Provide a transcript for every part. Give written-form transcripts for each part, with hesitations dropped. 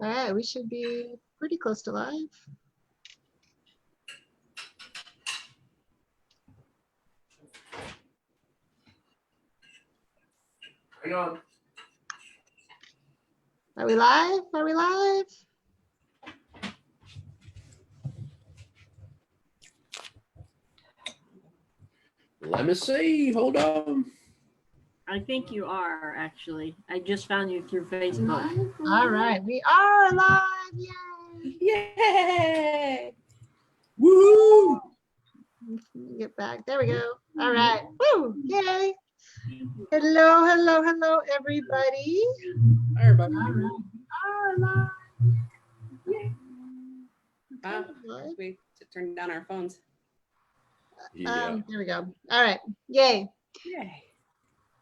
All right, we should be pretty close to live. Hang on. Are we live? Are we live? Let me see. Hold on. I think you are, actually. I just found you through Facebook. All right, we are live. Yay! Yay! Woo! Let me get back. There we go. All right. Woo! Yay! Hello, hello, hello, everybody. Hi, everybody. All right, we are live. Yay. Wow, we turned down our phones. Yeah. There we go. All right. Yay. Yay.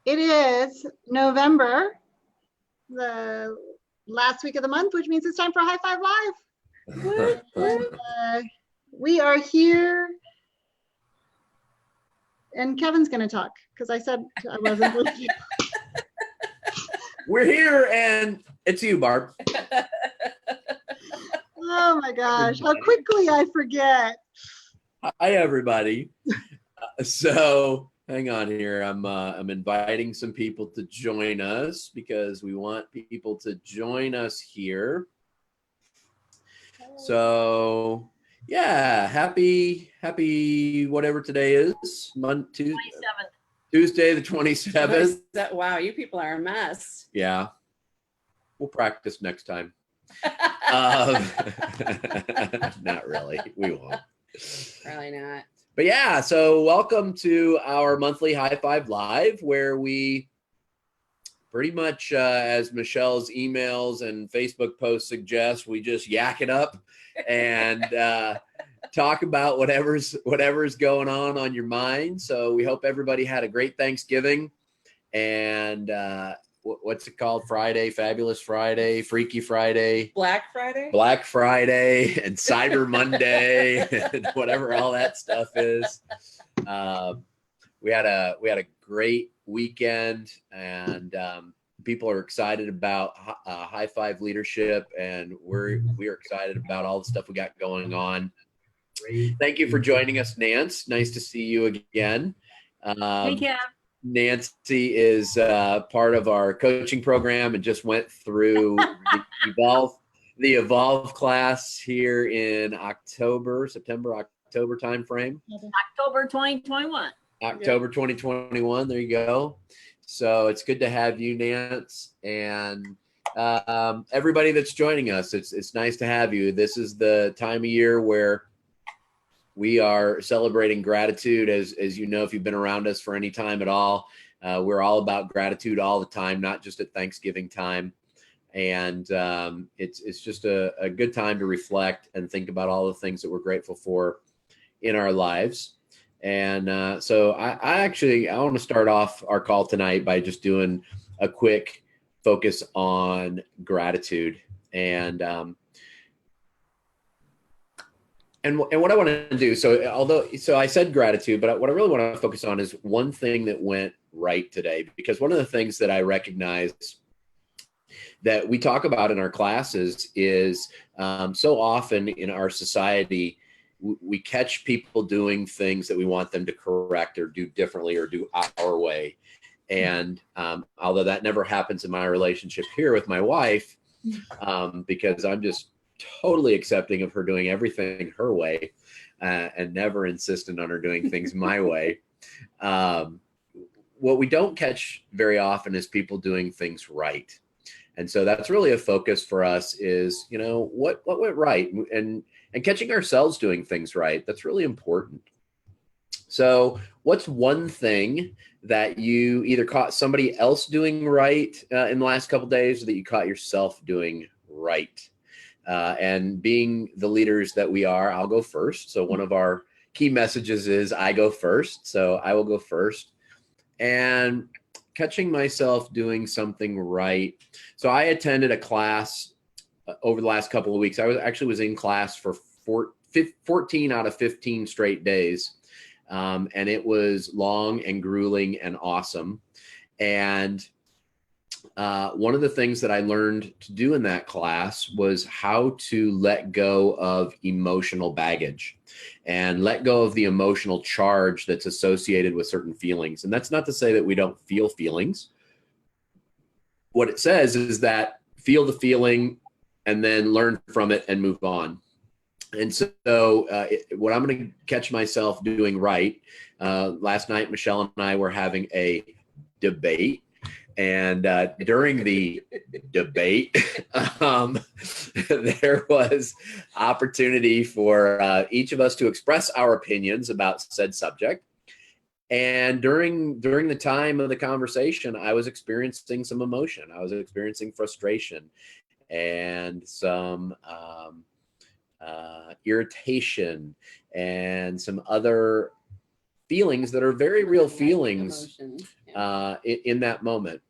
It is November, the last week of the month, which means it's time for High5 Live. And, we are here, and Kevin's going to talk because I said I wasn't going to. We're here, and it's you, Barb. Oh my gosh, how quickly I forget. Hi, everybody. So hang on here. I'm inviting some people to join us because we want people to join us here. So yeah, happy whatever today is. Tuesday the 27th. Wow, you people are a mess. Yeah, we'll practice next time. Not really. We won't. Probably not. But yeah, so welcome to our monthly High5 Live, where we pretty much, as Michelle's emails and Facebook posts suggest, we just yak it up and talk about whatever's going on your mind. So we hope everybody had a great Thanksgiving and what's it called? Friday, Fabulous Friday, Freaky Friday, Black Friday, and Cyber Monday, and whatever all that stuff is. We had a great weekend, and people are excited about High5 leadership, and we're excited about all the stuff we got going on. Thank you for joining us, Nance. Nice to see you again. Hey, Kev. Nancy is part of our coaching program and just went through the Evolve class here in September, October timeframe. October 2021. October 2021. There you go. So it's good to have you, Nance, and everybody that's joining us. It's nice to have you. This is the time of year where we are celebrating gratitude. As you know, if you've been around us for any time at all, we're all about gratitude all the time, not just at Thanksgiving time. And it's just a good time to reflect and think about all the things that we're grateful for in our lives. And so I want to start off our call tonight by just doing a quick focus on gratitude. And what I want to do, so I said gratitude, but what I really want to focus on is one thing that went right today, because one of the things that I recognize that we talk about in our classes is so often in our society, we catch people doing things that we want them to correct or do differently or do our way. And although that never happens in my relationship here with my wife, because I'm just totally accepting of her doing everything her way and never insistent on her doing things my way. What we don't catch very often is people doing things right. And so that's really a focus for us is, what went right and catching ourselves doing things right. That's really important. So what's one thing that you either caught somebody else doing right in the last couple of days or that you caught yourself doing right? And being the leaders that we are, I'll go first. So one of our key messages is I go first. So I will go first. And catching myself doing something right. So I attended a class over the last couple of weeks. I was in class for 14 out of 15 straight days. And it was long and grueling and awesome. And one of the things that I learned to do in that class was how to let go of emotional baggage and let go of the emotional charge that's associated with certain feelings. And that's not to say that we don't feel feelings. What it says is that feel the feeling and then learn from it and move on. And so what I'm going to catch myself doing right, last night, Michelle and I were having a debate. And during the debate, there was opportunity for each of us to express our opinions about said subject. And during the time of the conversation, I was experiencing some emotion. I was experiencing frustration and some irritation and some other feelings that are very real feelings in that moment.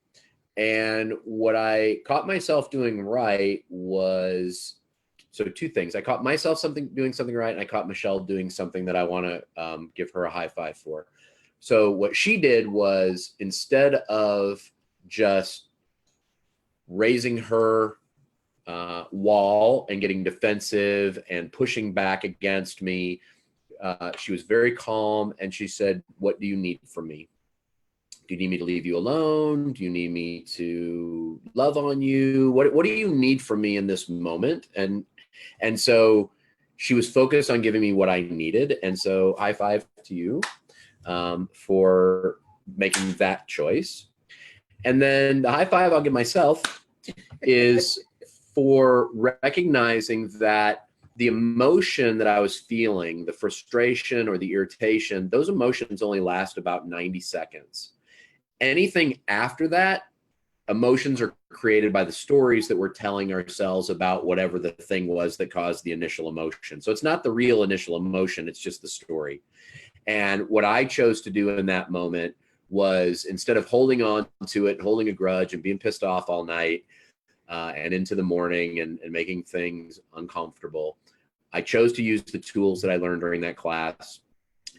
And what I caught myself doing right was, so two things. I caught myself doing something right, and I caught Michelle doing something that I want to give her a high five for. So what she did was, instead of just raising her wall and getting defensive and pushing back against me, she was very calm, and she said, "What do you need from me? Do you need me to leave you alone? Do you need me to love on you? What do you need from me in this moment?" And so she was focused on giving me what I needed. And so high five to you for making that choice. And then the high five I'll give myself is for recognizing that the emotion that I was feeling, the frustration or the irritation, those emotions only last about 90 seconds. Anything after that, emotions are created by the stories that we're telling ourselves about whatever the thing was that caused the initial emotion. So it's not the real initial emotion, it's just the story. And what I chose to do in that moment was, instead of holding on to it, holding a grudge and being pissed off all night and into the morning and making things uncomfortable, I chose to use the tools that I learned during that class.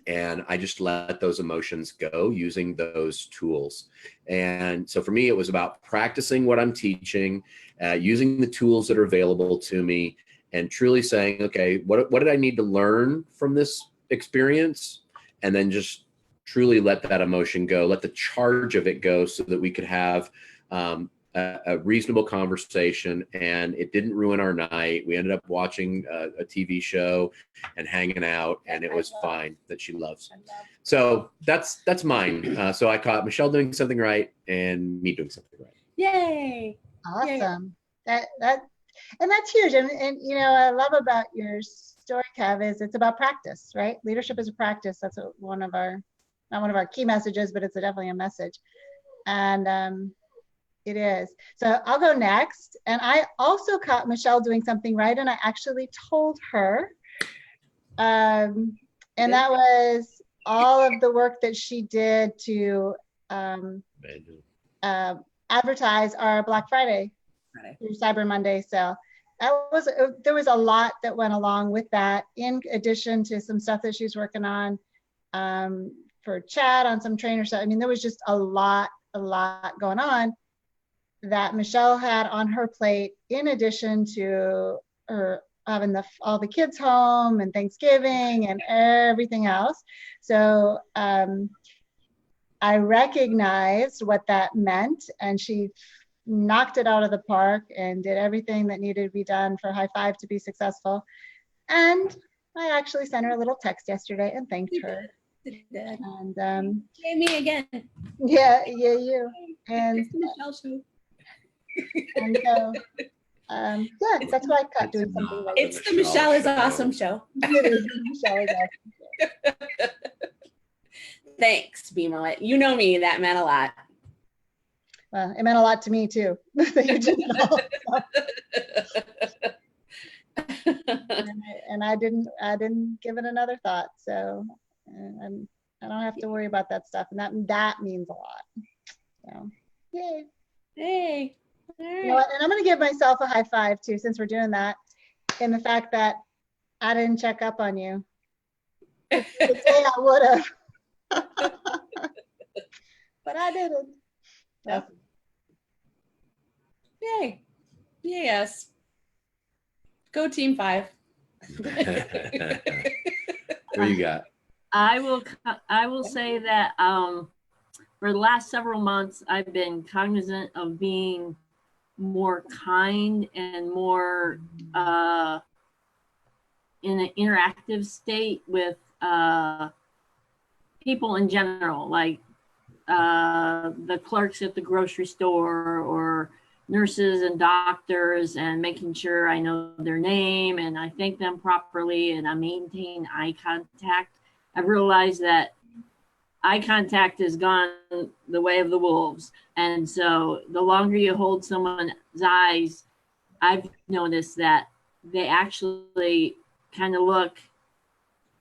And I just let those emotions go using those tools. And so for me, it was about practicing what I'm teaching, using the tools that are available to me, and truly saying, okay, what did I need to learn from this experience? And then just truly let that emotion go, let the charge of it go, so that we could have a reasonable conversation, and it didn't ruin our night. We ended up watching a TV show and hanging out, and it was fine, that she loves. So that's mine. So I caught Michelle doing something right and me doing something right. Yay! Awesome. Yay. And that's huge. And you know, I love about your story, Kev, is it's about practice, right? Leadership is a practice. That's not one of our key messages, but it's definitely a message. And it is. So I'll go next. And I also caught Michelle doing something right, and I actually told her. And that was all of the work that she did to advertise our Black Friday through Cyber Monday sale. There was a lot that went along with that, in addition to some stuff that she's working on for chat on some trainer stuff. I mean, there was just a lot going on that Michelle had on her plate, in addition to her having all the kids home and Thanksgiving and everything else. So I recognized what that meant, and she knocked it out of the park and did everything that needed to be done for High Five to be successful. And I actually sent her a little text yesterday and thanked her. And Yay, me again. Yeah, you. And It's the Michelle show. And so, yeah, that's what I caught doing something right. It's the Michelle is awesome show. It is the Michelle is awesome show. Thanks, Bima. You know me, that meant a lot. Well, it meant a lot to me too. You did it all. And I didn't give it another thought. So I don't have to worry about that stuff. And that means a lot. So, yay. Hey. All right. You know what? And I'm going to give myself a high five too, since we're doing that, in the fact that I didn't check up on you. The day I would have. But I didn't. Yep. Yay. Yes. Go Team 5. What do you got? I will say that for the last several months, I've been cognizant of being more kind and more in an interactive state with people in general, like the clerks at the grocery store or nurses and doctors, and making sure I know their name and I thank them properly and I maintain eye contact. I've realized that eye contact has gone the way of the wolves. And so the longer you hold someone's eyes, I've noticed that they actually kind of look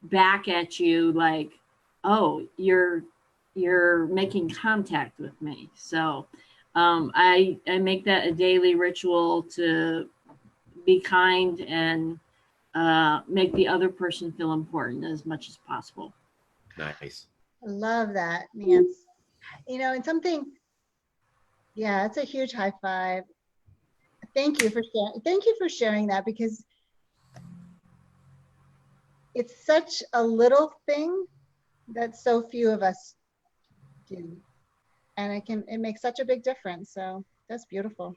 back at you like, oh, you're making contact with me. So I make that a daily ritual to be kind and make the other person feel important as much as possible. Nice. I love that, Nance. You know, and something, yeah, it's a huge high five. Thank you for sharing. Thank you for sharing that, because it's such a little thing that so few of us do, and it makes such a big difference. So that's beautiful.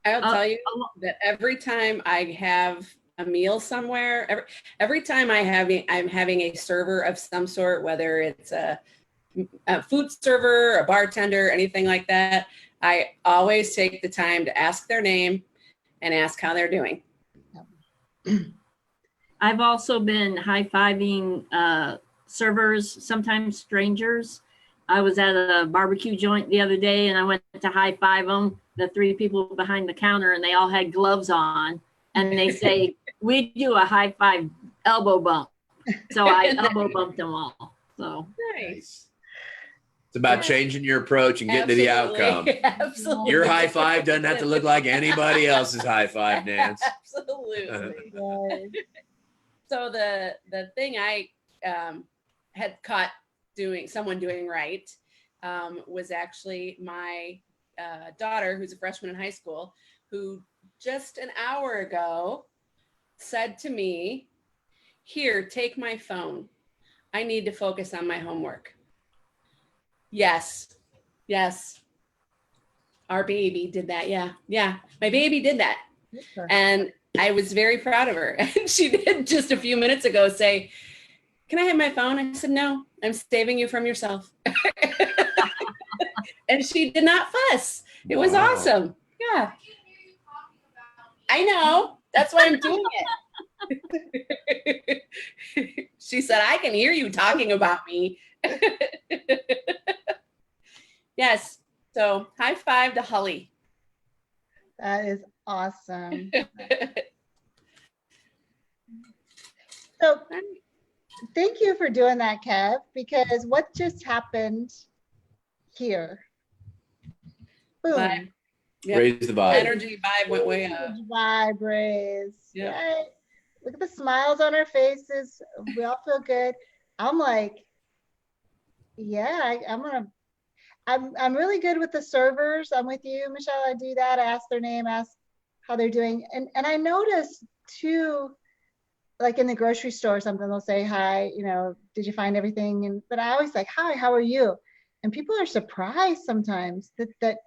I'll tell you that every time I have a meal somewhere, every time I'm having a server of some sort, whether it's a food server, a bartender, anything like that, I always take the time to ask their name and ask how they're doing. I've also been high-fiving servers, sometimes strangers. I was at a barbecue joint the other day and I went to high-five them, the 3 people behind the counter, and they all had gloves on. And they say, we do a high-five elbow bump. So I elbow bumped them all. So Nice. It's about changing your approach and getting to the outcome. Absolutely. Your high five doesn't have to look like anybody else's high five, Nance. Absolutely. So the thing I had caught someone doing right was actually my daughter, who's a freshman in high school, who just an hour ago said to me, "Here, take my phone. I need to focus on my homework." Yes. Our baby did that. Yeah. My baby did that. And I was very proud of her. And she did just a few minutes ago say, "Can I have my phone?" I said, "No, I'm saving you from yourself." And she did not fuss. It was awesome. Yeah. I know. That's why I'm doing it. She said, "I can hear you talking about me." Yes. So high five to Holly. That is awesome. So thank you for doing that, Kev, because what just happened here? Boom. Vibe. Yep. Raise the vibe. Energy vibe went way up. Vibe raise. Yep. Right? Look at the smiles on our faces. We all feel good. I'm like, yeah, I'm really good with the servers. I'm with you, Michelle. I do that. I ask their name, ask how they're doing. And I noticed too, like in the grocery store, something they'll say, "Hi, you know, did you find everything?" But I always like, "Hi, how are you?" And people are surprised sometimes that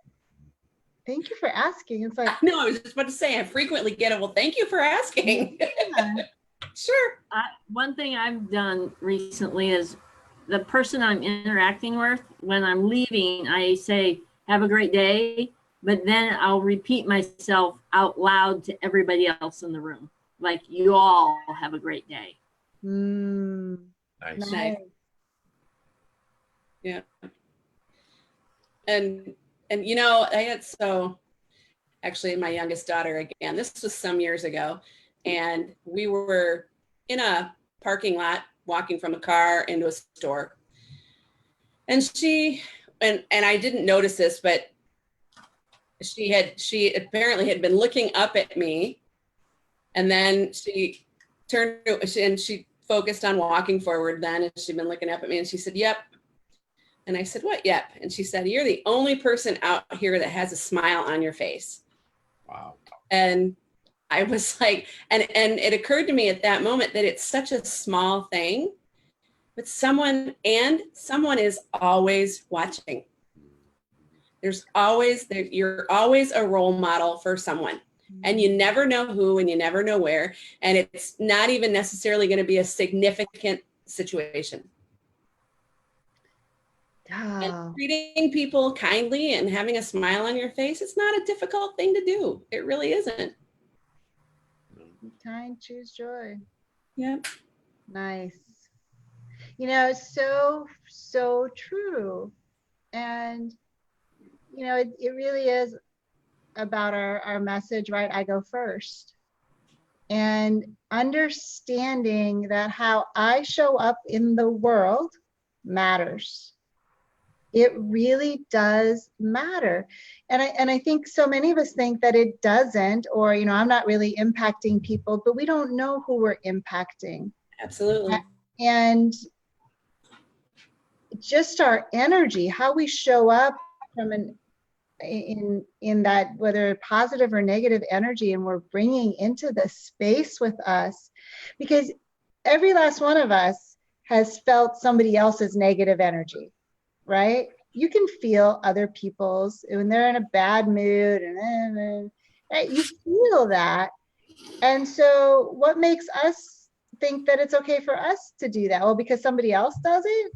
thank you for asking. It's like, No, I was just about to say, I frequently get it. Well, thank you for asking. yeah. Sure. one thing I've done recently is the person I'm interacting with, when I'm leaving, I say, "Have a great day." But then I'll repeat myself out loud to everybody else in the room. Like, "You all have a great day." Nice. Nice. Yeah. And you know, actually my youngest daughter, again, this was some years ago, and we were in a parking lot walking from a car into a store. And and I didn't notice this, but she apparently had been looking up at me, and then she turned and she focused on walking forward then, and she'd been looking up at me, and she said, "Yep." And I said, "What, yep?" And she said, "You're the only person out here that has a smile on your face." Wow. And I was like, and it occurred to me at that moment that it's such a small thing, but someone is always watching. You're always a role model for someone, and you never know who and you never know where. And it's not even necessarily going to be a significant situation. Oh. And treating people kindly and having a smile on your face, it's not a difficult thing to do. It really isn't. Kind, choose joy. Yep. Nice. You know, so true. And, you know, it really is about our message, right? I go first. And understanding that how I show up in the world matters. It really does matter. And I think so many of us think that it doesn't, or, you know, I'm not really impacting people, but we don't know who we're impacting. Absolutely. And just our energy, how we show up from in that, whether positive or negative energy, and we're bringing into the space with us, because every last one of us has felt somebody else's negative energy, right? You can feel other people's when they're in a bad mood, and right? You feel that. And so what makes us think that it's okay for us to do that? Well, because somebody else does it.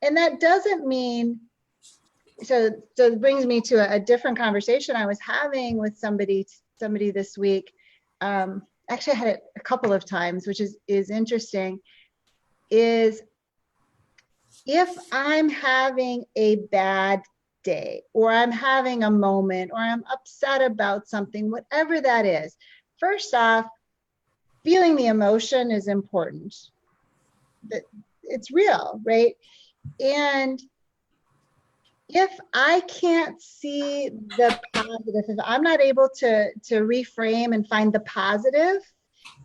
And that doesn't mean, so it brings me to a different conversation I was having with somebody this week. Actually, I had it a couple of times, which is interesting, is if I'm having a bad day, or I'm having a moment, or I'm upset about something, whatever that is, first off, feeling the emotion is important. That it's real, right? And if I can't see the positive, if I'm not able to reframe and find the positive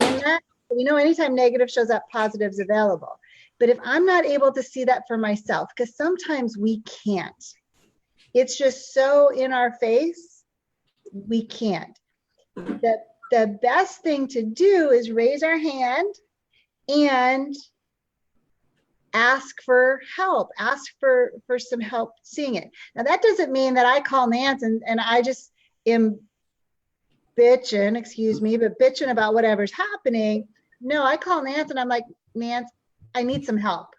in that, we know anytime negative shows up, positive's available. But if I'm not able to see that for myself, because sometimes we can't, it's just so in our face, we can't. The best thing to do is raise our hand and ask for help, ask for some help seeing it. Now, that doesn't mean that I call Nance and I just am bitching, excuse me, but bitching about whatever's happening. No, I call Nance and I'm like, Nance, I need some help.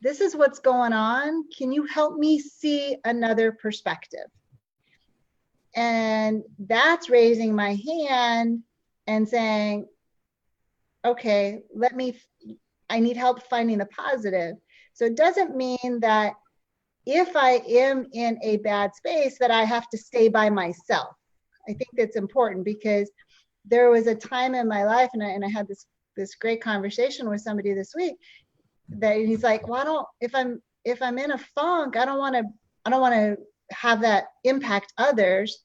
This is what's going on. Can you help me see another perspective? And that's raising my hand and saying, okay, I need help finding the positive. So it doesn't mean that if I am in a bad space that I have to stay by myself. I think that's important, because there was a time in my life, and I had this great conversation with somebody this week, that he's like, well, if I'm in a funk, I don't want to have that impact others.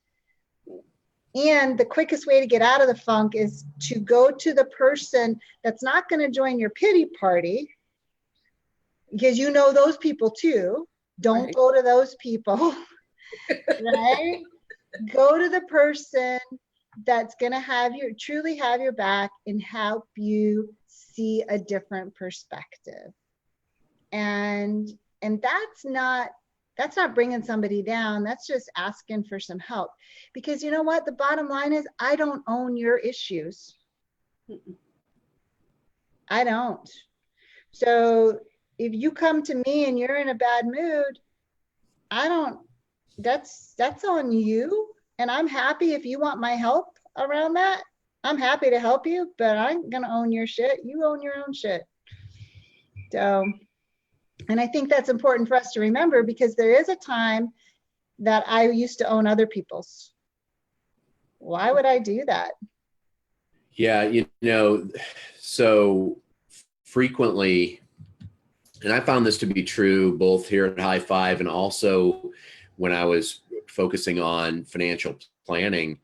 And the quickest way to get out of the funk is to go to the person that's not going to join your pity party, because you know those people too. Don't Right. go to those people, right? Go to the person that's going to truly have your back and help you see a different perspective. And that's not bringing somebody down. That's just asking for some help, because you know what? The bottom line is, I don't own your issues. I don't. So if you come to me and you're in a bad mood, that's on you. And I'm happy if you want my help around that. I'm happy to help you, but I'm going to own your shit. You own your own shit. So, and I think that's important for us to remember, because there is a time that I used to own other people's. Why would I do that? Yeah, you know, so frequently, and I found this to be true both here at High5 and also when I was focusing on financial planning,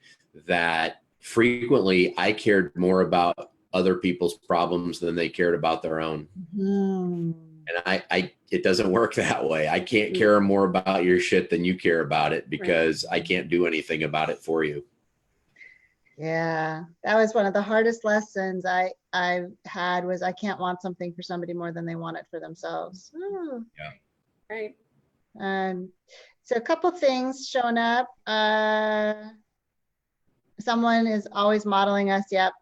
that frequently I cared more about other people's problems than they cared about their own. And it doesn't work that way. I can't care more about your shit than you care about it, because I can't do anything about it for you. Yeah, that was one of the hardest lessons I had, was I can't want something for somebody more than they want it for themselves. Ooh. Yeah. Right. So a couple things showing up. Someone is always modeling us. Yep.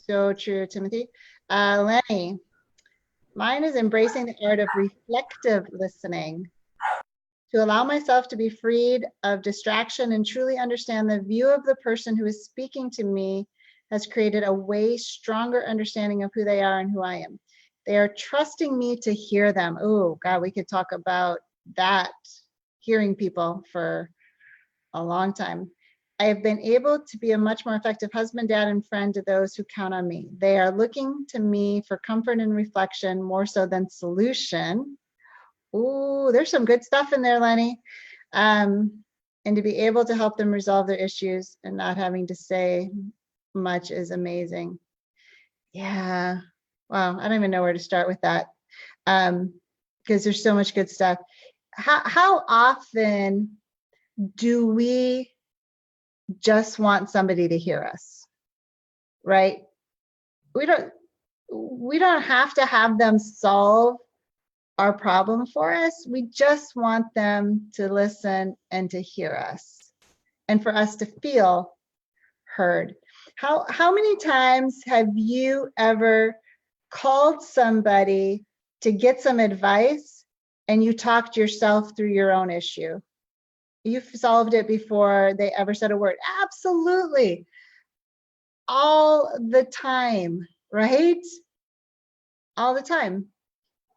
So true, Timothy. Lenny, mine is embracing the art of reflective listening, to allow myself to be freed of distraction and truly understand the view of the person who is speaking to me has created a way stronger understanding of who they are and who I am. They are trusting me to hear them. Oh, God, we could talk about that, hearing people, for a long time. I have been able to be a much more effective husband, dad, and friend to those who count on me. They are looking to me for comfort and reflection more so than solution. Ooh, there's some good stuff in there, Lenny. And to be able to help them resolve their issues and not having to say much is amazing. Yeah. Wow. I don't even know where to start with that, because there's so much good stuff. How often do we just want somebody to hear us, right? We don't have to have them solve our problem for us. We just want them to listen and to hear us, and for us to feel heard. How many times have you ever called somebody to get some advice and you talked yourself through your own issue? You've solved it before they ever said a word. Absolutely. All the time, right? All the time.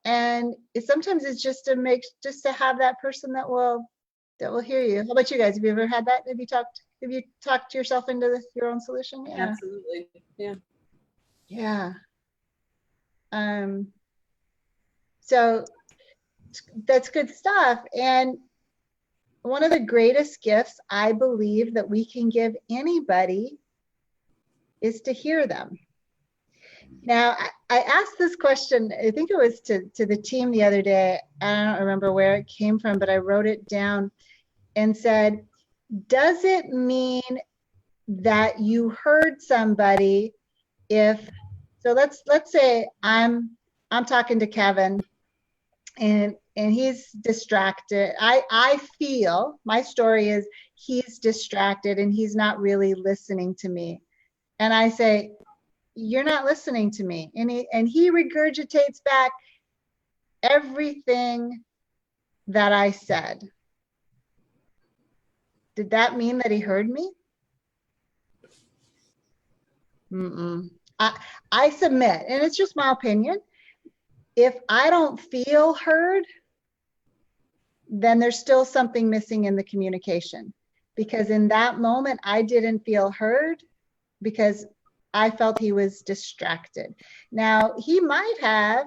And sometimes it's just to have that person that will hear you. How about you guys? Have you ever had that? Have you talked yourself into your own solution? Yeah. Absolutely. Yeah. Yeah. So that's good stuff. And one of the greatest gifts I believe that we can give anybody is to hear them. Now, I asked this question, I think it was to the team the other day. I don't remember where it came from, but I wrote it down and said, does it mean that you heard somebody so let's say I'm talking to Kevin and he's distracted. I feel my story is he's distracted and he's not really listening to me. And I say, you're not listening to me. And he regurgitates back everything that I said. Did that mean that he heard me? I submit, and it's just my opinion. If I don't feel heard, then there's still something missing in the communication. Because in that moment, I didn't feel heard because I felt he was distracted. Now, he might have,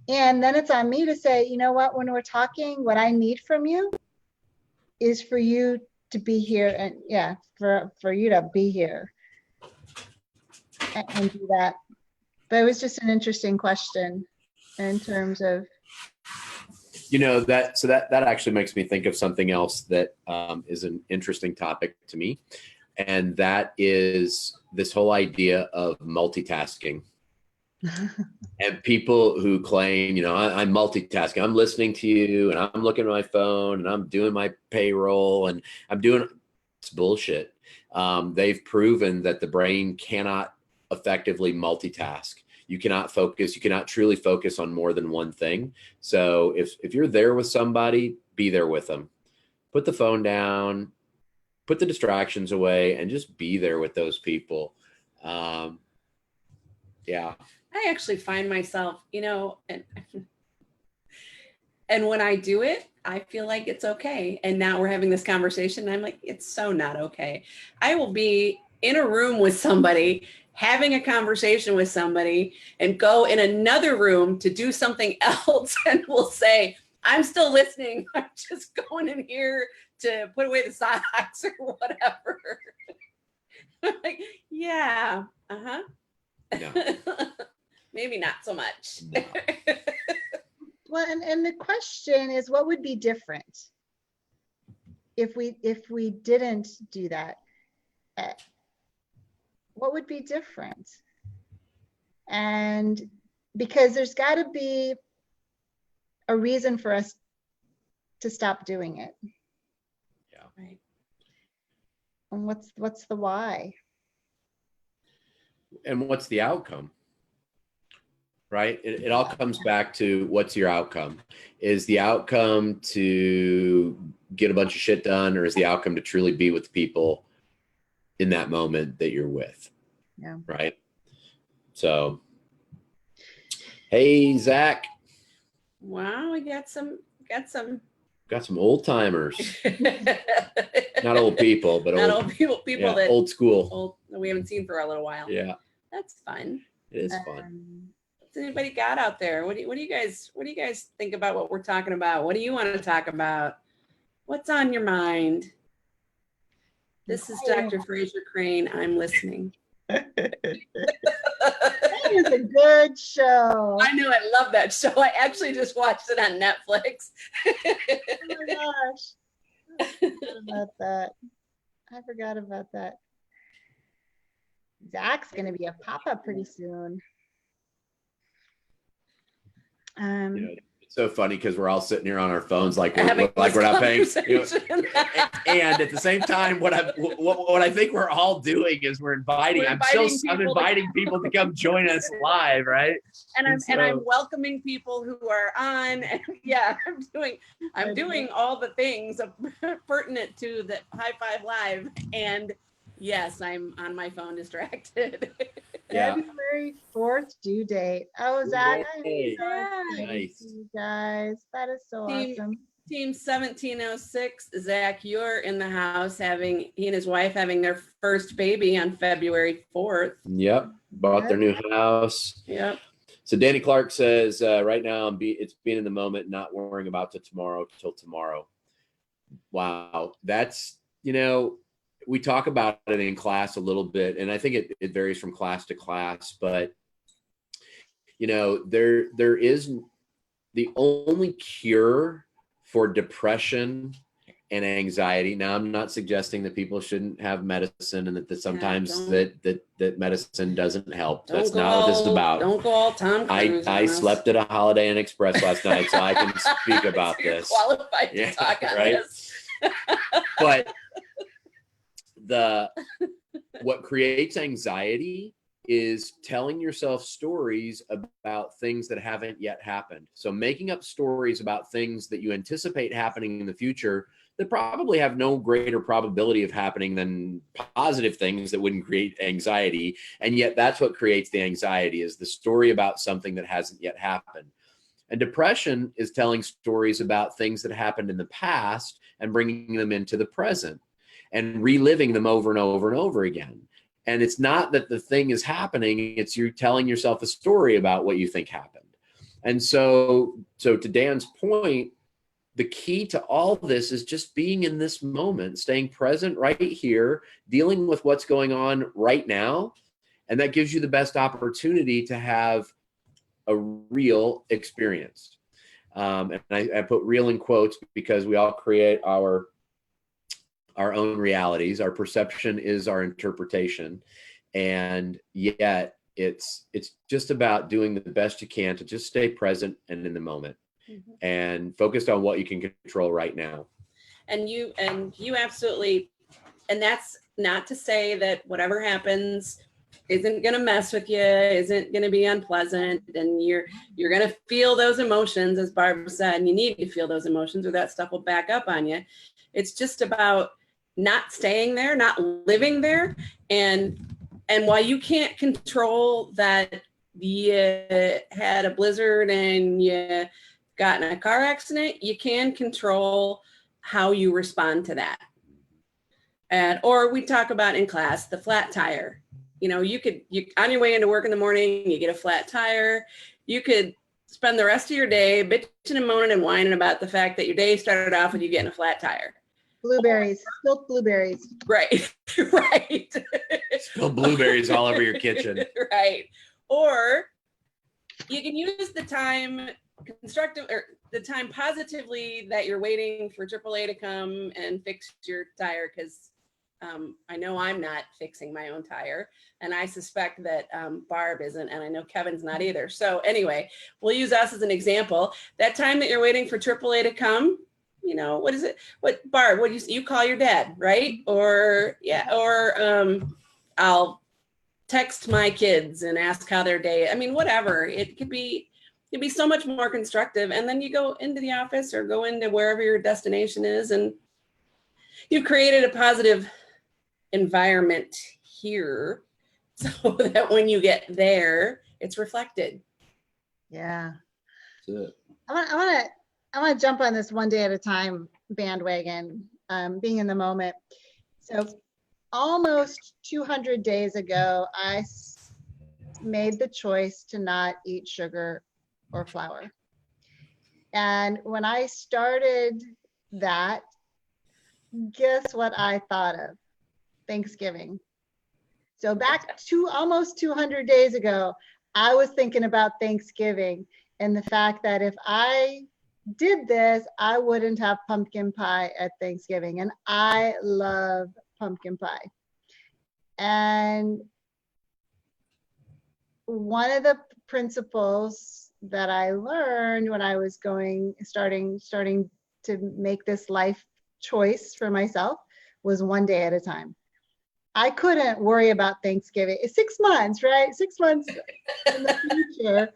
and then it's on me to say, you know what, when we're talking, what I need from you is for you to be here, and yeah, for you to be here and do that. But it was just an interesting question in terms of, that actually makes me think of something else that is an interesting topic to me. And that is this whole idea of multitasking. And people who claim, I'm multitasking, I'm listening to you and I'm looking at my phone and I'm doing my payroll and it's bullshit. They've proven that the brain cannot effectively multitask. You cannot focus. You cannot truly focus on more than one thing. So if you're there with somebody, be there with them. Put the phone down, put the distractions away, and just be there with those people. Yeah. I actually find myself, and when I do it, I feel like it's okay. And now we're having this conversation and I'm like, it's so not okay. I will be in a room with somebody, having a conversation with somebody, and go in another room to do something else and will say, I'm still listening. I'm just going in here to put away the socks or whatever. I'm like, yeah, Yeah. maybe not so much. No. Well, and the question is, what would be different if we didn't do that? What would be different? And because there's got to be a reason for us to stop doing it. Yeah. Right. And what's the why? And what's the outcome? Right? It all comes back to what's your outcome? Is the outcome to get a bunch of shit done, or is the outcome to truly be with the people in that moment that you're with? Yeah. Right. So, hey, Zach. Wow, we got some. Got some old timers. Not old people, but Not old people yeah, that old school. old that we haven't seen for a little while. Yeah, That's fun. it is fun. What's anybody got out there? What do you guys think about what we're talking about? What do you want to talk about? What's on your mind? This is Dr. Fraser Crane. I'm listening. That is a good show. I know, I love that show. I actually just watched it on Netflix. Oh my gosh. I forgot about that. Zach's gonna be a pop-up pretty soon. It's so funny because we're all sitting here on our phones like we're not paying. And at the same time, what I think we're all doing is I'm inviting people to come join us live, right? And I'm welcoming people who are on. And yeah, I'm doing all the things pertinent to the High5 Live. And yes, I'm on my phone distracted. Yeah. February 4th due date. Oh, Zach, Yay. nice. You guys, that is so awesome. Team 1706, Zach, you're in the house he and his wife having their first baby on February 4th. Yep. Bought their new house. Yep. So Danny Clark says, right now it's being in the moment, not worrying about tomorrow till tomorrow. Wow. That's, we talk about it in class a little bit, and I think it varies from class to class, but there is the only cure for depression and anxiety. Now, I'm not suggesting that people shouldn't have medicine and that sometimes that medicine doesn't help. That's not what this is about. Don't go all Tom Cruise. I slept at a Holiday Inn Express last night, so I can speak about so you're this. Qualified to talk on this. But what creates anxiety is telling yourself stories about things that haven't yet happened. So making up stories about things that you anticipate happening in the future that probably have no greater probability of happening than positive things that wouldn't create anxiety. And yet that's what creates the anxiety, is the story about something that hasn't yet happened. And depression is telling stories about things that happened in the past and bringing them into the present and reliving them over and over and over again. And it's not that the thing is happening, it's you telling yourself a story about what you think happened. And so to Dan's point, the key to all this is just being in this moment, staying present right here, dealing with what's going on right now. And that gives you the best opportunity to have a real experience. And I put real in quotes because we all create our own realities. Our perception is our interpretation. And yet it's just about doing the best you can to just stay present and in the moment, and focused on what you can control right now. And you absolutely, and that's not to say that whatever happens isn't going to mess with you, isn't going to be unpleasant, and you're going to feel those emotions, as Barbara said, and you need to feel those emotions or that stuff will back up on you. It's just about not staying there, not living there. And while you can't control that you had a blizzard and you got in a car accident, you can control how you respond to that. Or we talk about in class, the flat tire. You on your way into work in the morning, you get a flat tire. You could spend the rest of your day bitching and moaning and whining about the fact that your day started off with you getting a flat tire. Blueberries, spilled blueberries. Right, right. Spilled blueberries all over your kitchen. Right. Or you can use the time constructive, or the time positively that you're waiting for AAA to come and fix your tire, because I know I'm not fixing my own tire, and I suspect that Barb isn't, and I know Kevin's not either. So anyway, we'll use us as an example. That time that you're waiting for AAA to come, you know, what is it? What, Barb, what you call your dad, right? Or yeah, or I'll text my kids and ask how their day. I mean, whatever. It could be so much more constructive. And then you go into the office or go into wherever your destination is, and you've created a positive environment here so that when you get there, it's reflected. Yeah. That's it. I want to jump on this one day at a time bandwagon, being in the moment. So almost 200 days ago, I made the choice to not eat sugar or flour. And when I started that, guess what I thought of? Thanksgiving. So back to almost 200 days ago, I was thinking about Thanksgiving and the fact that if I did this, I wouldn't have pumpkin pie at Thanksgiving. And I love pumpkin pie. And one of the principles that I learned when I was starting to make this life choice for myself was one day at a time. I couldn't worry about Thanksgiving. It's 6 months, right? 6 months in the future.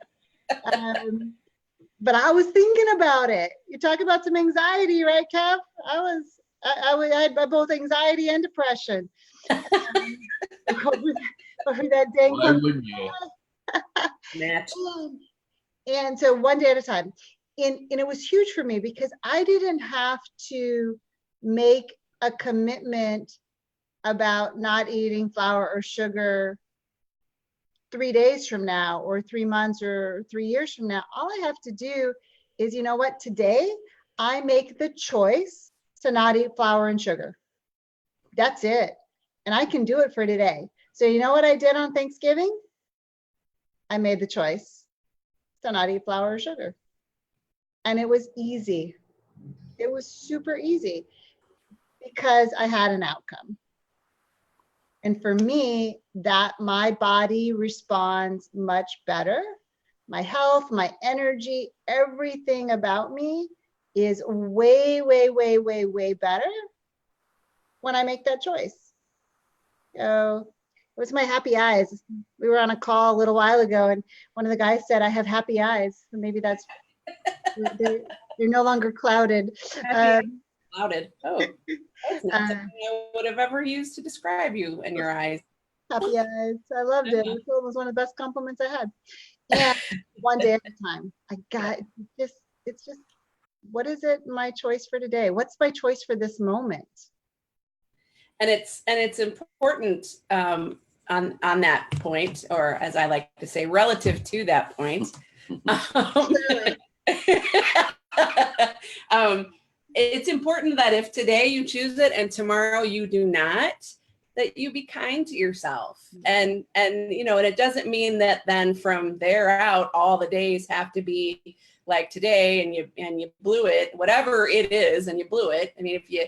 But I was thinking about it. You talk about some anxiety, right, Kev? I had both anxiety and depression over that dang. Why wouldn't you? Match. And so one day at a time. And it was huge for me because I didn't have to make a commitment about not eating flour or sugar 3 days from now or 3 months or 3 years from now. All I have to do is, you know what, today I make the choice to not eat flour and sugar. That's it. And I can do it for today. So you know what I did on Thanksgiving? I made the choice to not eat flour or sugar. And it was easy. It was super easy because I had an outcome. And for me, that my body responds much better. My health, my energy, everything about me is way, way, way, way, way better when I make that choice. So it was my happy eyes. We were on a call a little while ago and one of the guys said, I have happy eyes. So maybe that's, they're no longer clouded. Clouded. Oh, that's not something I would have ever used to describe you and your eyes. Happy eyes. I loved it. It was one of the best compliments I had. And one day at a time. It's just, what is it my choice for today? What's my choice for this moment? And it's important on that point, or as I like to say, relative to that point. It's important that if today you choose it and tomorrow you do not, that you be kind to yourself. And you know, and it doesn't mean that then from there out all the days have to be like today and you blew it, whatever it is, and you blew it. I mean, if you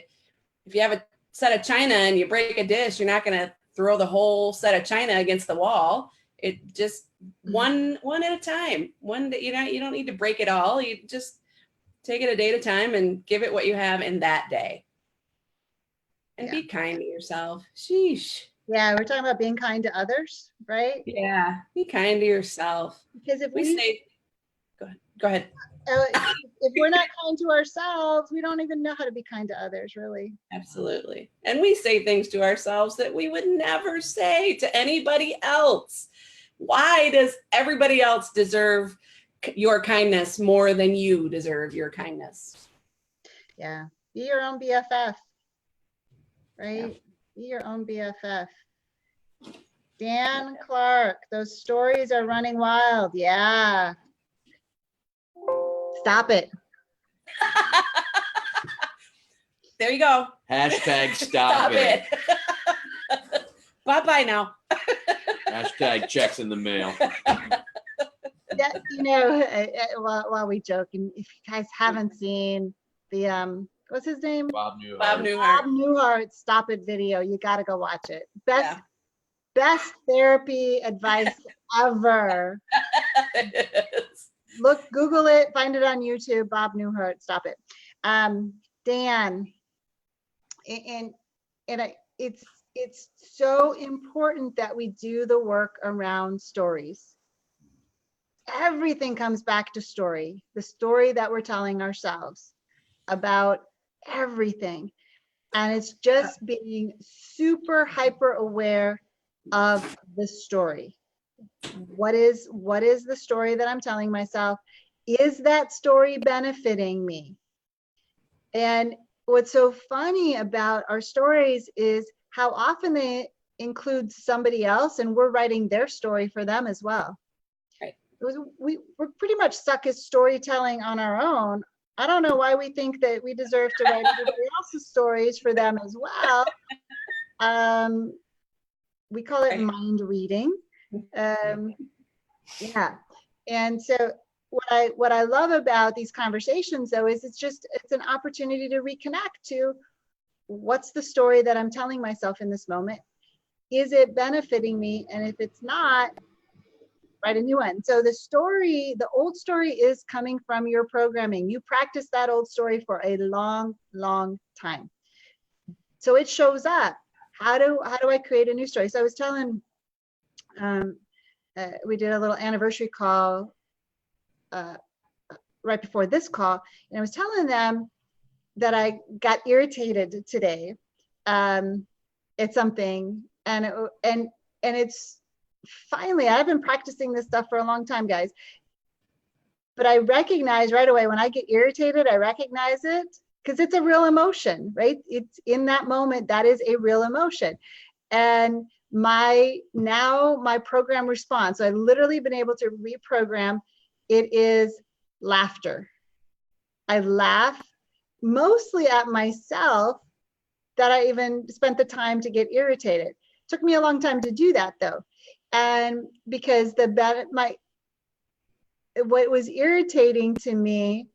have a set of china and you break a dish, you're not going to throw the whole set of china against the wall. It just one at a time. One day, you don't need to break it all. You just take it a day at a time and give it what you have in that day. And be kind to yourself. Sheesh. Yeah, we're talking about being kind to others, right? Yeah, be kind to yourself. Because if we say, go ahead. If we're not kind to ourselves, we don't even know how to be kind to others, really. Absolutely. And we say things to ourselves that we would never say to anybody else. Why does everybody else deserve your kindness more than you deserve your kindness? Yeah. Be your own BFF, right? Yeah. Be your own BFF. Dan Clark, those stories are running wild. Yeah. Stop it. There you go. Hashtag stop it. Bye-bye now. Hashtag checks in the mail. Yeah, while we joke, and if you guys haven't seen the what's his name? Bob Newhart. Bob Newhart. Bob Newhart Stop It video. You got to go watch it. Yeah. Best therapy advice ever. Google it, find it on YouTube. Bob Newhart Stop It. Dan, it's so important that we do the work around stories. Everything comes back to story, the story that we're telling ourselves about everything. And it's just being super hyper aware of the story. What is the story that I'm telling myself? Is that story benefiting me? And what's so funny about our stories is how often they include somebody else and we're writing their story for them as well. We're pretty much stuck as storytelling on our own. I don't know why we think that we deserve to write everybody else's stories for them as well. We call it mind reading. Yeah. And so what I love about these conversations though is it's an opportunity to reconnect to what's the story that I'm telling myself in this moment? Is it benefiting me? And if it's not, write a new one. So the old story is coming from your programming. You practice that old story for a long, long time. So it shows up. How do I create a new story? So I was telling, we did a little anniversary call right before this call, and I was telling them that I got irritated today at something, and it's finally, I've been practicing this stuff for a long time, guys, but I recognize right away when I get irritated, I recognize it because it's a real emotion, right? It's in that moment, that is a real emotion. And my program response, I've literally been able to reprogram, it is laughter. I laugh mostly at myself that I even spent the time to get irritated. It took me a long time to do that though. And because what was irritating to me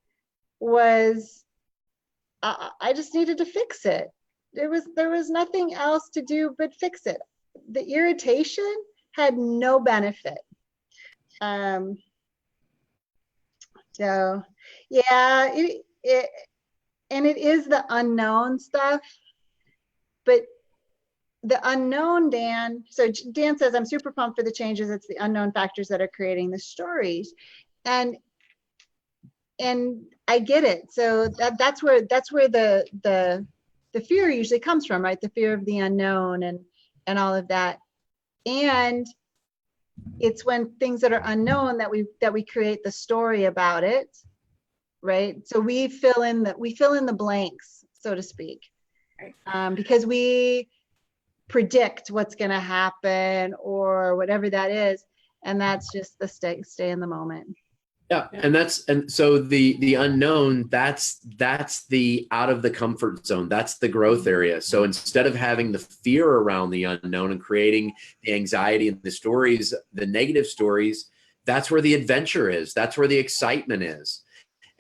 was I just needed to fix it. There was nothing else to do but fix it. The irritation had no benefit. So yeah, it is the unknown stuff, but the unknown, Dan. So Dan says, I'm super pumped for the changes. It's the unknown factors that are creating the stories. And I get it. So that's where the fear usually comes from, right? The fear of the unknown and all of that. And it's when things that are unknown that we create the story about it, right? So we fill in the blanks, so to speak, because we predict what's going to happen or whatever that is, and that's just the stay in the moment. Yeah, and so the unknown, that's the out of the comfort zone. That's the growth area. So instead of having the fear around the unknown and creating the anxiety and the stories, the negative stories, that's where the adventure is. That's where the excitement is.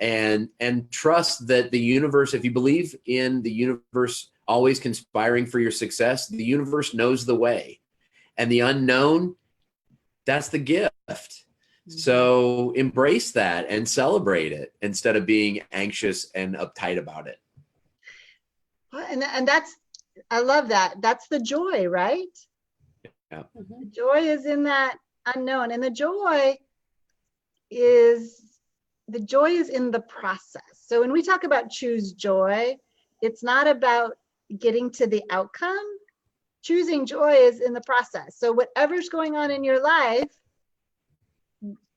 And trust that the universe, if you believe in the universe always conspiring for your success, the universe knows the way. And the unknown, that's the gift. So embrace that and celebrate it instead of being anxious and uptight about it. And that's, I love that. That's the joy, right? Yeah. The joy is in that unknown, and the joy is in the process. So when we talk about choose joy, it's not about getting to the outcome. Choosing joy is in the process. So whatever's going on in your life,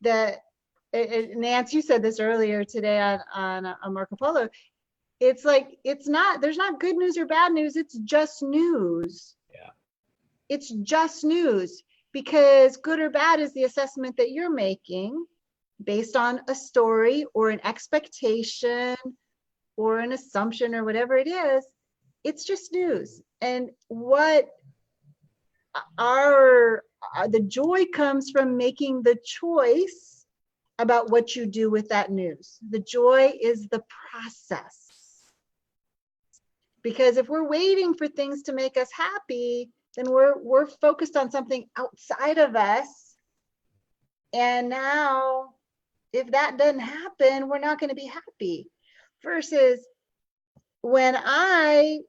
Nance, you said this earlier today on Marco Polo. It's like, there's not good news or bad news. It's just news. Yeah. It's just news, because good or bad is the assessment that you're making based on a story or an expectation or an assumption or whatever it is. It's just news. And what the joy comes from making the choice about what you do with that news. The joy is the process. Because if we're waiting for things to make us happy, then we're focused on something outside of us. And now, if that doesn't happen, we're not going to be happy. Versus when I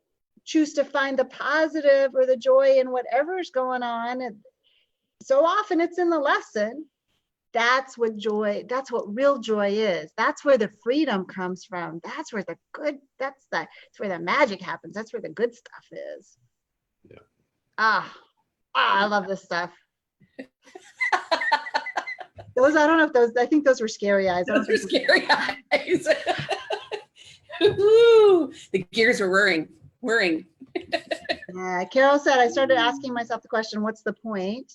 choose to find the positive or the joy in whatever's going on, and so often it's in the lesson. That's what real joy is. That's where the freedom comes from. That's where the good, that's where the magic happens. That's where the good stuff is. Yeah. I love this stuff. Those, I don't know if those, I think those were scary eyes. Those were scary eyes. Ooh, the gears were whirring. Yeah, Carol said, I started asking myself the question, what's the point?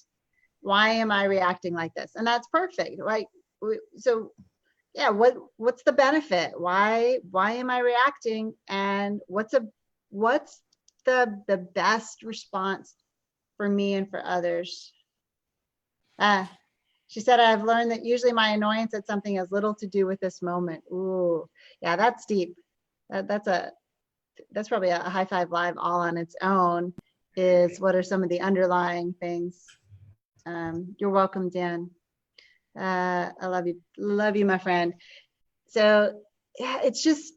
Why am I reacting like this? And that's perfect, right? So yeah, what's the benefit? Why am I reacting? And what's the best response for me and for others? She said, I've learned that usually my annoyance at something has little to do with this moment. Ooh, yeah, that's deep. That's probably a high five live all on its own, is what are some of the underlying things. You're welcome, Dan. I love you, my friend. So yeah, it's just,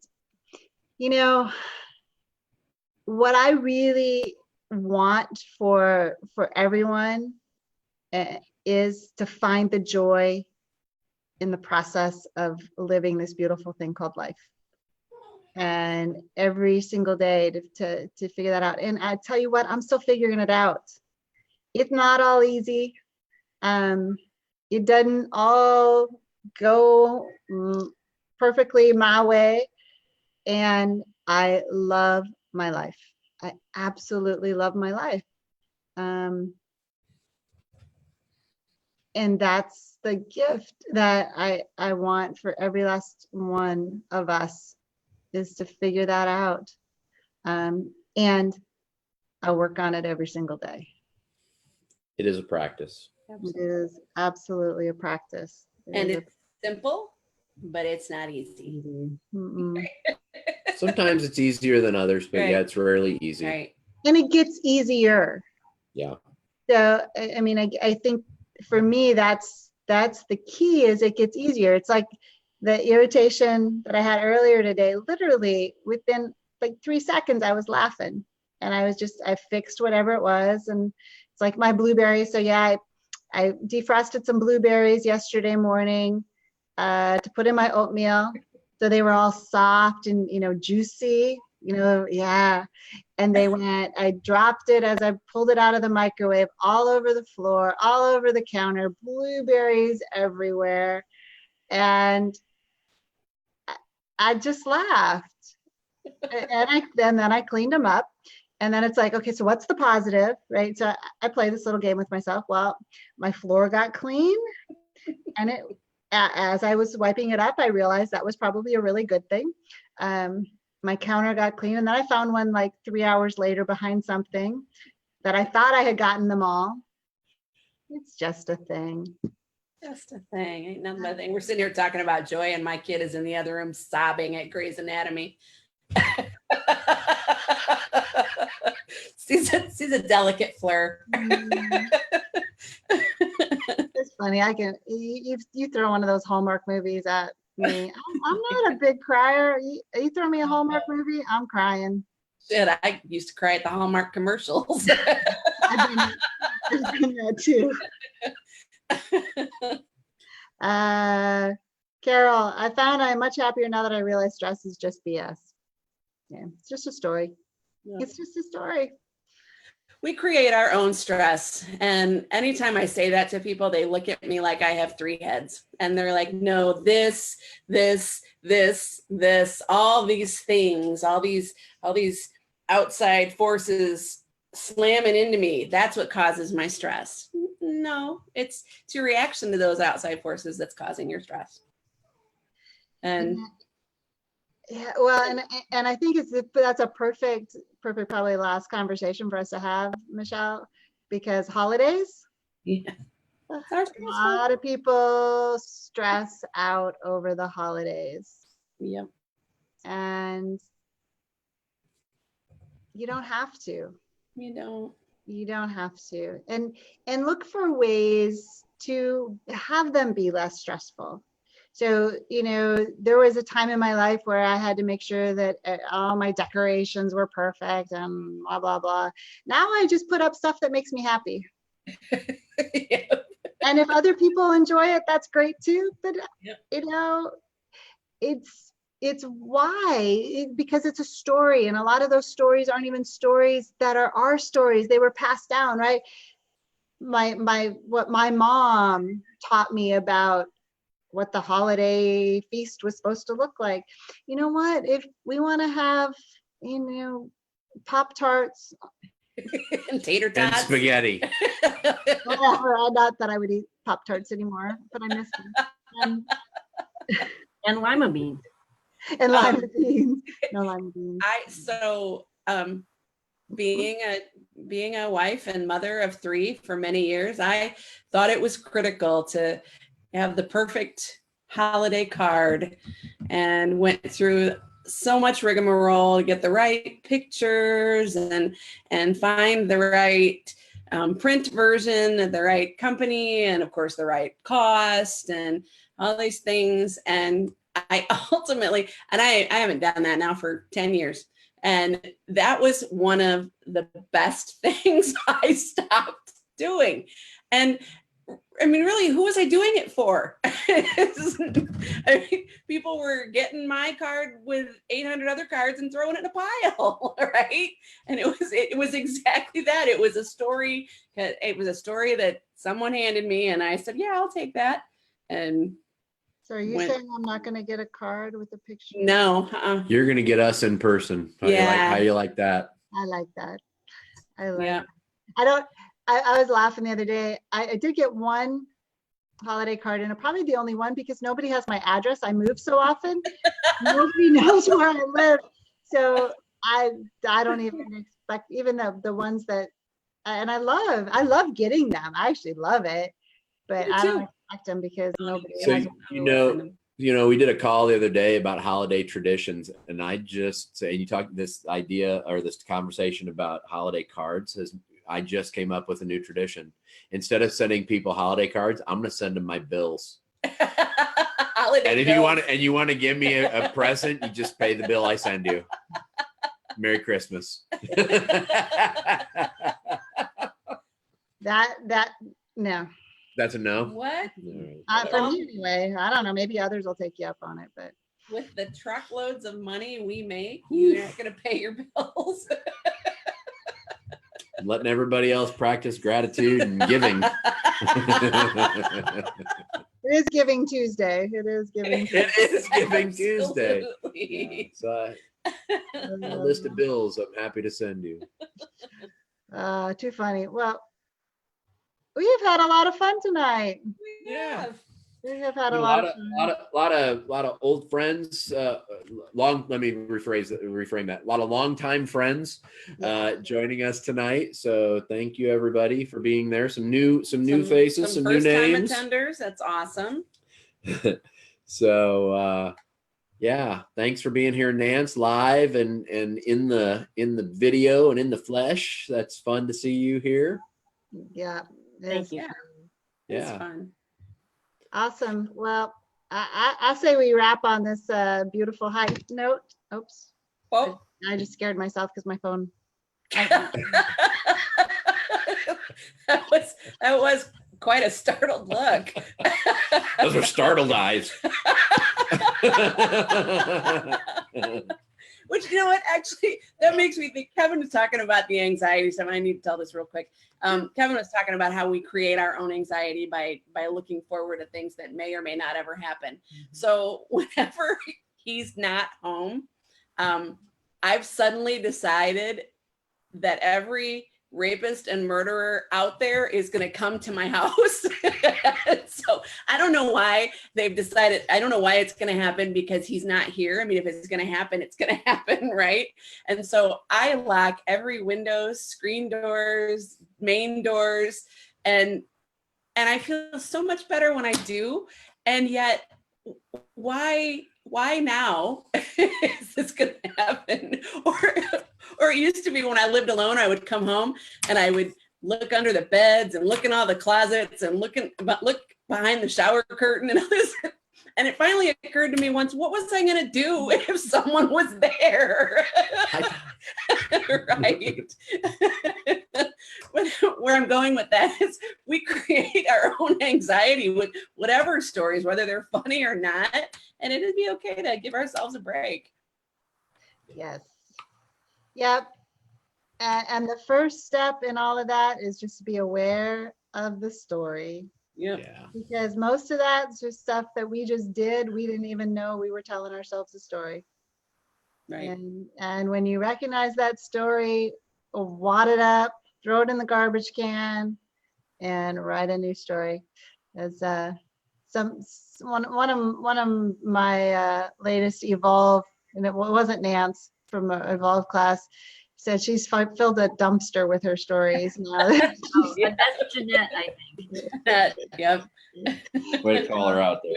what I really want for everyone is to find the joy in the process of living this beautiful thing called life. And every single day to figure that out. And I tell you what, I'm still figuring it out. It's not all easy. It doesn't all go perfectly my way. And I love my life. I absolutely love my life. And that's the gift that I want for every last one of us, is to figure that out. And I work on it every single day. It is a practice. It is absolutely a practice. It's simple, but it's not easy. Sometimes it's easier than others, but yeah, it's rarely easy. Right. And it gets easier. Yeah. So, I mean, I think for me, that's the key, is it gets easier. It's like the irritation that I had earlier today, literally within like 3 seconds, I was laughing, and I fixed whatever it was. And it's like my blueberries. So yeah, I defrosted some blueberries yesterday morning to put in my oatmeal. So they were all soft and, juicy, yeah. And I dropped it as I pulled it out of the microwave, all over the floor, all over the counter, blueberries everywhere. And I just laughed. And then I cleaned them up. And then it's like, okay, so what's the positive, right? So I play this little game with myself. Well, my floor got clean, and as I was wiping it up, I realized that was probably a really good thing. My counter got clean, and then I found one like 3 hours later behind something that I thought I had gotten them all. It's just a thing. Just a thing. Ain't nothing but a thing. We're sitting here talking about joy, and my kid is in the other room sobbing at Grey's Anatomy. She's a delicate fleur. It's funny. You throw one of those Hallmark movies at me. I'm not a big crier. You throw me a Hallmark movie, I'm crying. Shit, I used to cry at the Hallmark commercials. I've been there too. Carol, I found I'm much happier now that I realize stress is just BS. Yeah, it's just a story. Yeah. It's just a story. We create our own stress. And anytime I say that to people, they look at me like I have 3 heads. And they're like, no, this, all these things, all these outside forces slamming into me. That's what causes my stress. No, it's your reaction to those outside forces that's causing your stress. And yeah, well, and I think that's a perfect probably last conversation for us to have, Michelle, because holidays. Yeah. A lot of people stress out over the holidays. Yep. And you don't have to. You don't. You don't have to. And look for ways to have them be less stressful. So, there was a time in my life where I had to make sure that all my decorations were perfect and blah, blah, blah. Now I just put up stuff that makes me happy. Yep. And if other people enjoy it, that's great too. But, Yep. it's why, because it's a story. And a lot of those stories aren't even stories that are our stories. They were passed down, right? What my mom taught me about what the holiday feast was supposed to look like. You know what? If we want to have, Pop-Tarts and tater And tots. spaghetti. whatever, not that I would eat Pop-Tarts anymore, but I miss them. And lima beans. And lima beans. No lima beans. Being a wife and mother of 3 for many years, I thought it was critical to have the perfect holiday card, and went through so much rigmarole to get the right pictures and find the right print version, the right company, and of course the right cost and all these things. And I ultimately, and I haven't done that now for 10 years. And that was one of the best things I stopped doing. And I mean, really, who was I doing it for? I mean, people were getting my card with 800 other cards and throwing it in a pile, right? And it was exactly that. It was a story. It was a story that someone handed me, and I said, "Yeah, I'll take that." And So are you saying I'm not going to get a card with a picture? no, You're gonna get us in person. How you like that? I like that. I like. Yeah. I don't. I was laughing the other day. I did get one holiday card, and probably the only one, because nobody has my address. I move so often. Nobody knows where I live. So I don't even expect, even the ones that, and I love getting them. I actually love it, but I don't expect them because nobody So has. we did a call the other day about holiday traditions, and I just say, you talk this idea or this conversation about holiday cards I just came up with a new tradition. Instead of sending people holiday cards, I'm going to send them my bills. And if you want to give me a present, you just pay the bill I send you. Merry Christmas. No. That's a no. What? For me anyway. I don't know. Maybe others will take you up on it, but with the truckloads of money we make, you're not going to pay your bills. Letting everybody else practice gratitude and giving. It is Giving Tuesday. It is Giving Tuesday. So a list of bills I'm happy to send you. Too funny. Well, we've had a lot of fun tonight. Yeah. We have had a lot of old friends. Let me reframe that. A lot of longtime friends joining us tonight. So thank you everybody for being there. Some new faces, some new names. First time attenders. That's awesome. So thanks for being here, Nance, live and in the video and in the flesh. That's fun to see you here. Yeah. Thank you. It's fun. Awesome. Well, I say we wrap on this beautiful high note. Oops. Oh. I just scared myself because my phone. That was quite a startled look. Those were startled eyes. Which, you know what, actually, that makes me think, Kevin was talking about the anxiety stuff, and I need to tell this real quick. Kevin was talking about how we create our own anxiety by looking forward to things that may or may not ever happen. So whenever he's not home, I've suddenly decided that every rapist and murderer out there is going to come to my house. So I don't know why they've decided, I don't know why it's going to happen because he's not here. I mean, if it's going to happen, it's going to happen, right? And so I lock every window, screen doors, main doors, and and I feel so much better when I do. And yet, why now is this going to happen? Or it used to be when I lived alone, I would come home and I would look under the beds and look in all the closets and look behind the shower curtain and others. And it finally occurred to me once, what was I going to do if someone was there? Right. Where I'm going with that is we create our own anxiety with whatever stories, whether they're funny or not. And it'd be okay to give ourselves a break. Yes. Yep. And the first step in all of that is just to be aware of the story. Yeah. Because most of that's just stuff that we just did. We didn't even know we were telling ourselves a story. Right. And when you recognize that story, wad it up, throw it in the garbage can, and write a new story. As one of my latest Evolve, and it wasn't Nance from Evolve class, said she's filled a dumpster with her stories now. Oh, that's Jeanette, I think. Yep. Way to call her out there.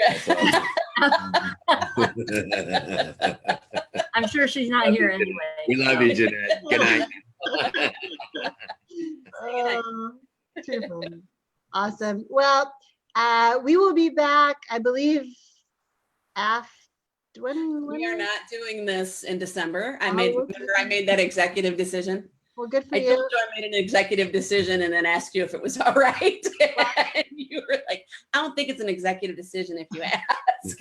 I'm sure she's not here anyway. We love you, Jeanette. Good night. Too funny. Awesome. Well, we will be back, I believe, after when We are not doing this in December. I okay. made that executive decision. Well, good for I you. told you I made an executive decision and then asked you if it was all right. And you were like, I don't think it's an executive decision if you ask.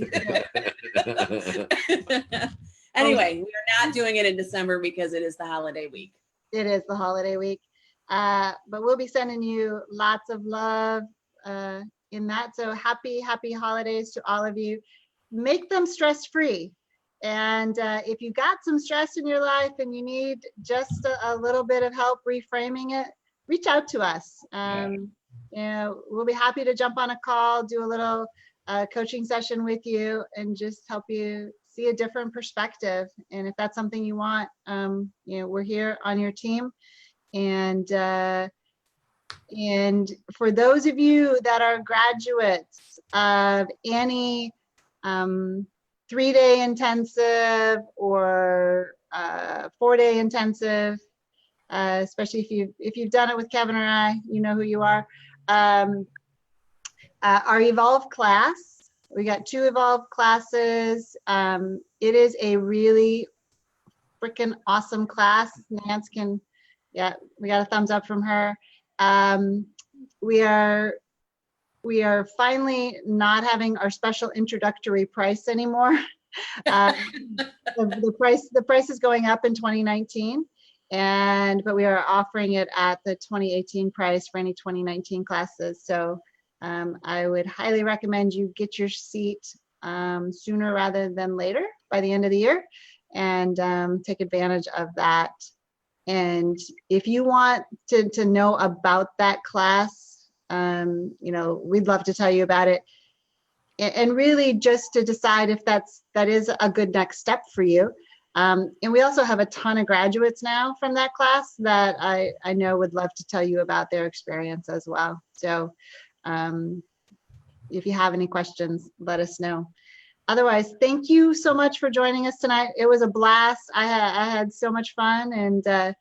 Anyway, we are not doing it in December because it is the holiday week. It is the holiday week. But we'll be sending you lots of love in that. So happy holidays to all of you. Make them stress-free. And if you got some stress in your life and you need just a little bit of help reframing it, reach out to us. You know, we'll be happy to jump on a call, do a little coaching session with you, and just help you see a different perspective. And if that's something you want, you know, we're here on your team. And for those of you that are graduates of any 3-day intensive or 4-day intensive, especially if you've done it with Kevin or I, you know who you are. Our Evolve class, we got 2 Evolve classes. It is a really freaking awesome class. Nance can, yeah, we got a thumbs up from her. We are finally not having our special introductory price anymore. The price is going up in 2019, but we are offering it at the 2018 price for any 2019 classes. So I would highly recommend you get your seat sooner rather than later by the end of the year, and take advantage of that. And if you want to know about that class, you know, we'd love to tell you about it, and really just to decide if that is a good next step for you. And we also have a ton of graduates now from that class that I know would love to tell you about their experience as well. So if you have any questions, let us know. Otherwise, thank you so much for joining us tonight. It was a blast. I had so much fun, and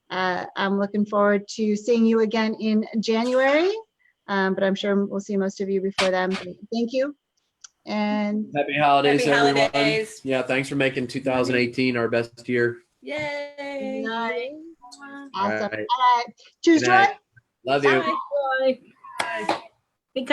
I'm looking forward to seeing you again in January. But I'm sure we'll see most of you before then. Thank you. And happy holidays, Happy everyone. holidays. Yeah, thanks for making 2018 our best year. Yay. Night. awesome. All right. All right. Choose Good joy. night. Love you. Bye. Bye.